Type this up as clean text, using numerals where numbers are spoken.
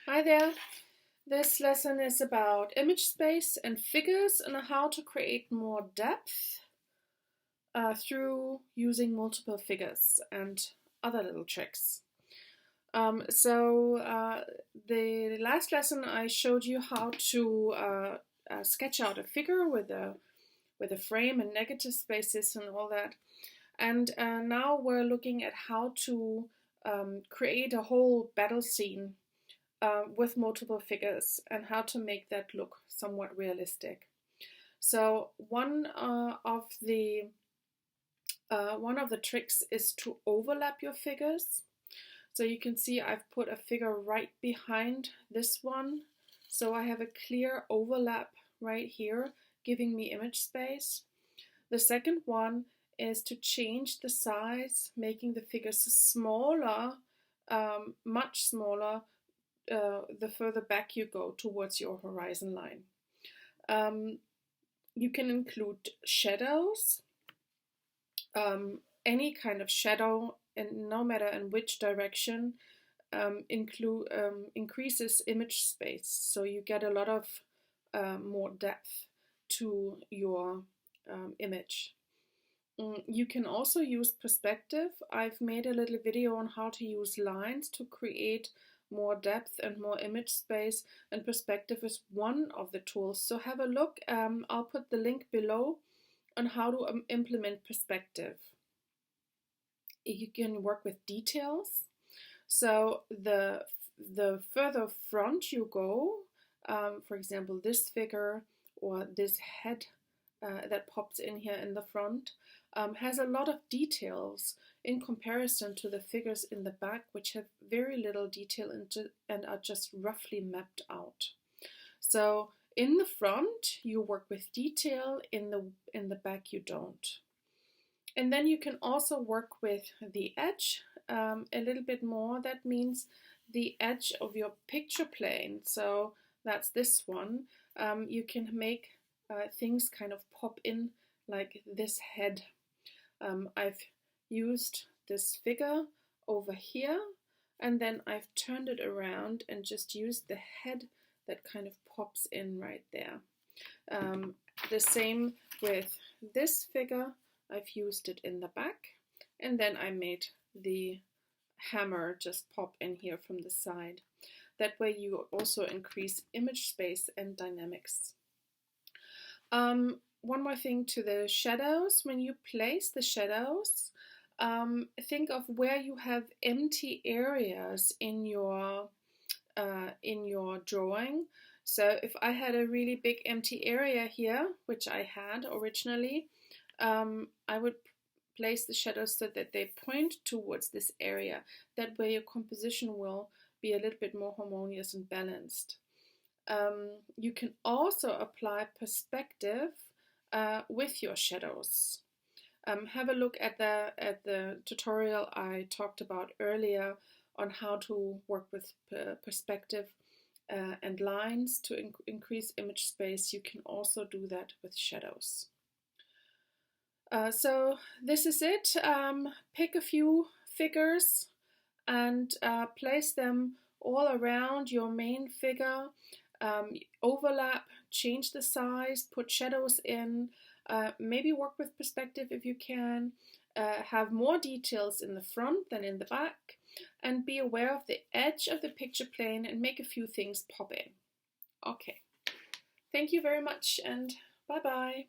Hi there. This lesson is about image space and figures and how to create more depth through using multiple figures and other little tricks. The last lesson I showed you how to sketch out a figure with a frame and negative spaces and all that. And now we're looking at how to create a whole battle scene with multiple figures and how to make that look somewhat realistic. So one of the tricks is to overlap your figures. So you can see I've put a figure right behind this one. So I have a clear overlap right here, giving me image space. The second one is to change the size, making the figures smaller, much smaller, the further back you go towards your horizon line. You can include shadows, any kind of shadow, and no matter in which direction, increases image space. So you get a lot of more depth to your image. You can also use perspective. I've made a little video on how to use lines to create more depth and more image space, and perspective is one of the tools. So have a look. I'll put the link below on how to implement perspective. You can work with details. So the further front you go, for example, this figure or this head that pops in here in the front, has a lot of details in comparison to the figures in the back, which have very little detail and are just roughly mapped out. So in the front you work with detail, in the back you don't. And then you can also work with the edge a little bit more. That means the edge of your picture plane. So that's this one. You can make things kind of pop in like this head. I've used this figure over here, and then I've turned it around and just used the head that kind of pops in right there. The same with this figure. I've used it in the back, and then I made the hammer just pop in here from the side. That way you also increase image space and dynamics. One more thing to the shadows. When you place the shadows, think of where you have empty areas in your drawing. So if I had a really big empty area here, which I had originally, I would place the shadows so that they point towards this area. That way your composition will be a little bit more harmonious and balanced. You can also apply perspective with your shadows. Have a look at the tutorial I talked about earlier on how to work with perspective and lines to increase image space. You can also do that with shadows. So this is it. Pick a few figures and place them all around your main figure. Overlap, change the size, put shadows in, maybe work with perspective if you can, have more details in the front than in the back, and be aware of the edge of the picture plane and make a few things pop in. Okay, thank you very much and bye bye.